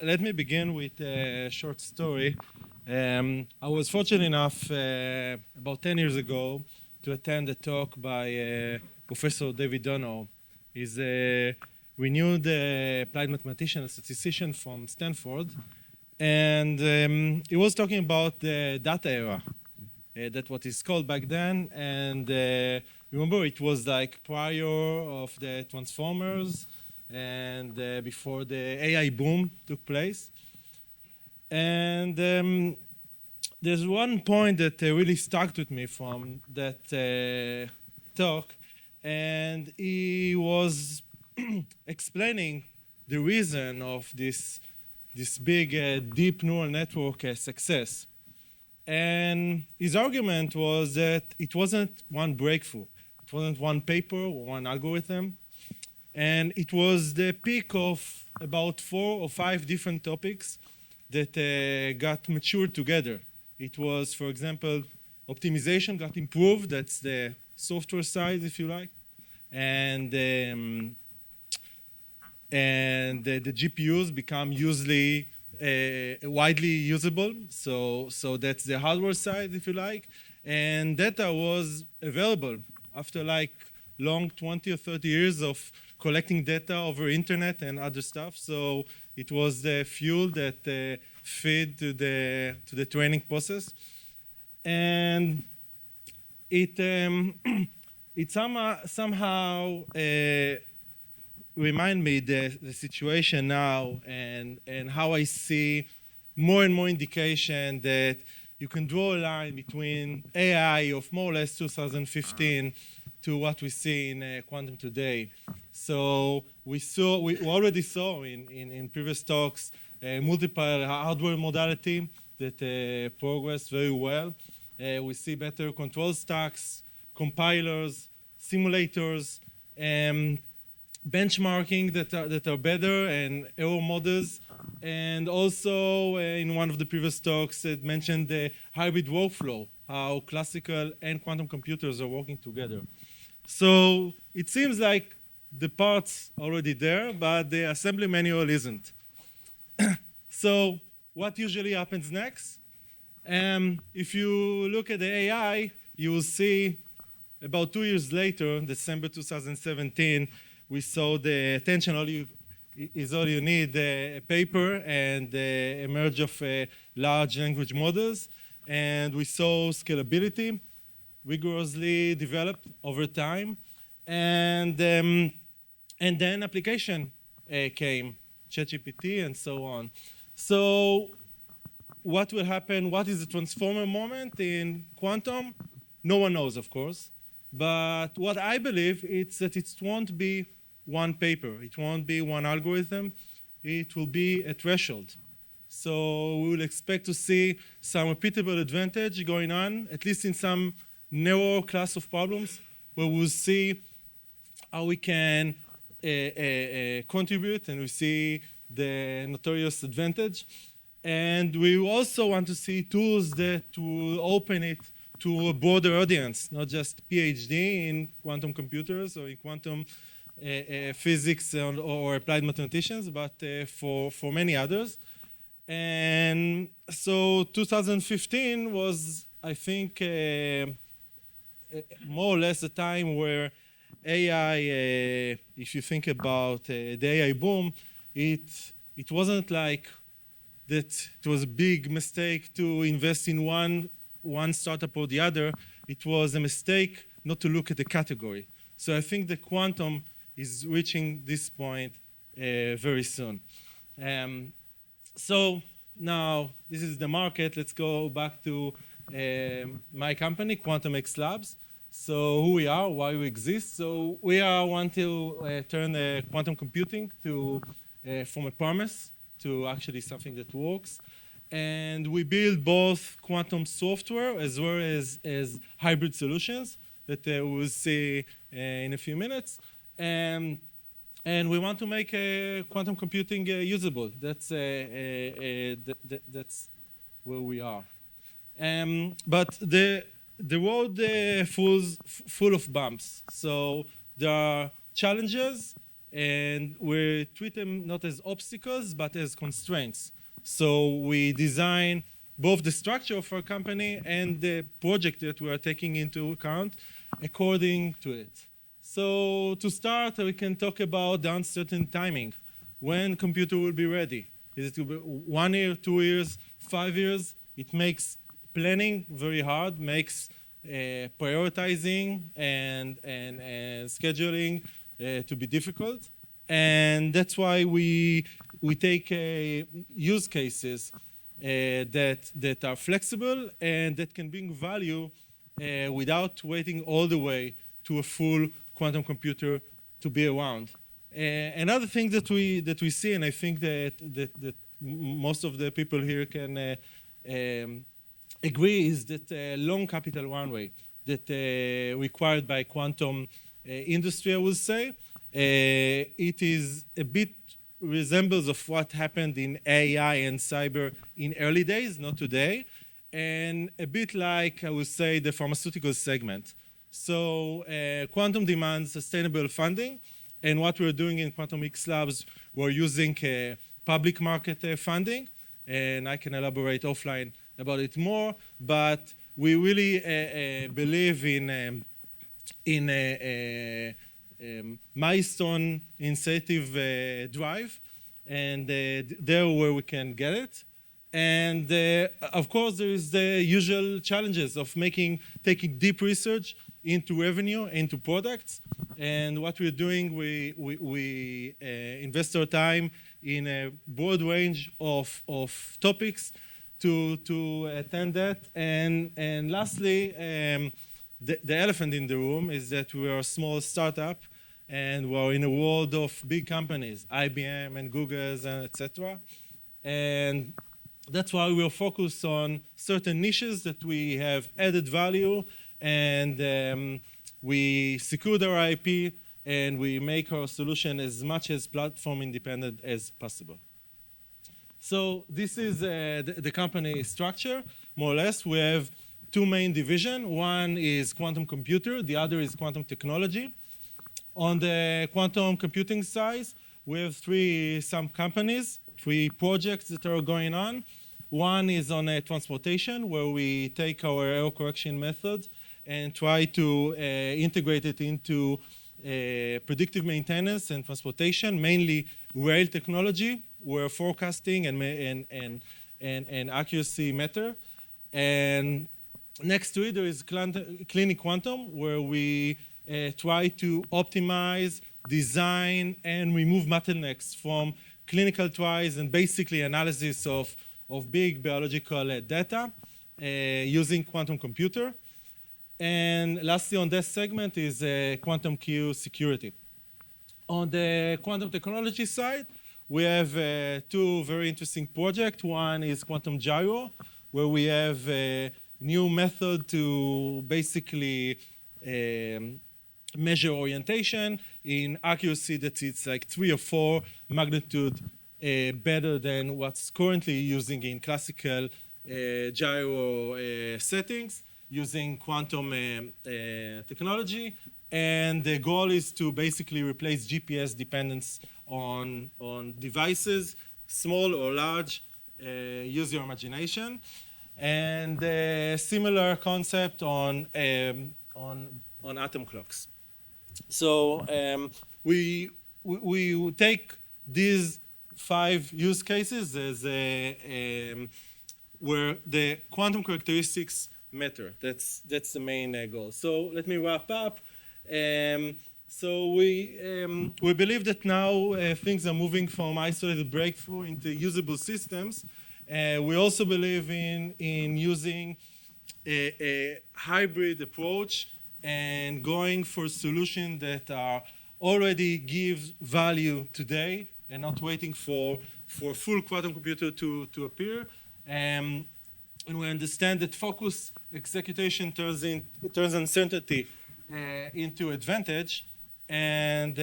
Let me begin with a short story. I was fortunate enough about 10 years ago to attend a talk by Professor David Dono. He's a renewed applied mathematician and statistician from Stanford. And he was talking about the data era. That's what it's called back then. And remember, it was like prior of the transformers and before the AI boom took place. And there's one point that really stuck with me from that talk, and he was explaining the reason of this big deep neural network success. And his argument was that it wasn't one breakthrough. It wasn't one paper or one algorithm. And it was the peak of about 4 or 5 different topics that got matured together. It was, for example, optimization got improved. That's the software side, if you like. And the GPUs become usually widely usable. So that's the hardware side, if you like. And data was available after like long 20 or 30 years of collecting data over internet and other stuff. So it was the fuel that fed to the training process. And it somehow remind me the situation now and how I see more and more indication that you can draw a line between AI of more or less 2015 to what we see in quantum today. So we already saw in previous talks multiple hardware modality that progressed very well. We see better control stacks, compilers, simulators, benchmarking that are better, and error models. And also in one of the previous talks, it mentioned the hybrid workflow, how classical and quantum computers are working together. So it seems like the parts are already there, but the assembly manual isn't. So what usually happens next? If you look at the AI, you will see about 2 years later, December 2017, we saw the attention is all you need, a paper and the emerge of large language models. And we saw scalability rigorously developed over time. And then application came, ChatGPT and so on. So what will happen? What is the transformer moment in quantum? No one knows, of course. But what I believe is that it won't be one paper. It won't be one algorithm. It will be a threshold. So we will expect to see some repeatable advantage going on, at least in some narrow class of problems, where we'll see how we can contribute, and we see the notorious advantage. And we also want to see tools that will open it to a broader audience, not just PhD in quantum computers or in quantum physics or applied mathematicians, but for many others. And so 2015 was, I think, more or less a time where AI, if you think about the AI boom, it wasn't like that it was a big mistake to invest in one startup or the other. It was a mistake not to look at the category. So I think the quantum is reaching this point very soon. So now this is the market. Let's go back to my company, Quantum X Labs. So who we are, why we exist. So we want to turn quantum computing from a promise to actually something that works. And we build both quantum software as well as hybrid solutions that we'll see in a few minutes. And we want to make quantum computing usable. That's where we are. But the road full of bumps. So there are challenges and we treat them not as obstacles, but as constraints. So we design both the structure of our company and the project that we are taking into account according to it. So to start, we can talk about the uncertain timing. When computer will be ready? Is it 1 year, 2 years, 5 years? It makes planning very hard, makes prioritizing and scheduling to be difficult. And that's why we take use cases that are flexible and that can bring value without waiting all the way to a full quantum computer to be around. Another thing that we see, and I think that most of the people here can agree, is that long capital runway that required by quantum industry, I would say. It is a bit resembles of what happened in AI and cyber in early days, not today, and a bit like, I would say, the pharmaceutical segment. So quantum demands sustainable funding, and what we're doing in Quantum X Labs, we're using public market funding, and I can elaborate offline about it more, but we really believe in milestone incentive drive, and there where we can get it. And of course, there is the usual challenges of taking deep research into revenue, into products. And what we're doing, we invest our time in a broad range of topics to attend that. And lastly, the elephant in the room is that we are a small startup, and we're in a world of big companies, IBM and Google's and etc. And that's why we're focused on certain niches that we have added value, and we secured our IP, and we make our solution as much as platform independent as possible. So this is the company structure, more or less. We have two main divisions. One is quantum computer, the other is quantum technology. On the quantum computing side, we have three companies, three projects that are going on. One is on transportation, where we take our error correction methods and try to integrate it into predictive maintenance and transportation, mainly rail technology, where forecasting and accuracy matter. And next to it, there is clinic quantum, where we try to optimize, design, and remove bottlenecks from clinical trials and basically analysis of big biological data using quantum computer. And lastly, on this segment is quantum Q security. On the quantum technology side, we have two very interesting projects. One is quantum gyro, where we have a new method to basically measure orientation in accuracy that it's like 3 or 4 magnitude better than what's currently using in classical gyro settings using quantum technology. And the goal is to basically replace GPS dependence on devices, small or large, use your imagination. And similar concept on atom clocks. So we take these 5 use cases as where the quantum characteristics matter. That's the main goal. So let me wrap up. So we believe that now things are moving from isolated breakthrough into usable systems. We also believe in using a hybrid approach and going for solutions that are already give value today and not waiting for full quantum computer to appear. And we understand that focus execution turns uncertainty into advantage. And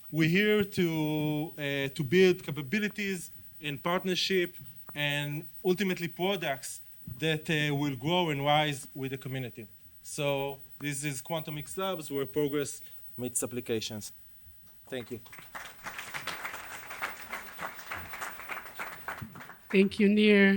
we're here to build capabilities and partnership and ultimately products that will grow and rise with the community. So this is Quantum X Labs, where progress meets applications. Thank you. Thank you, Nir.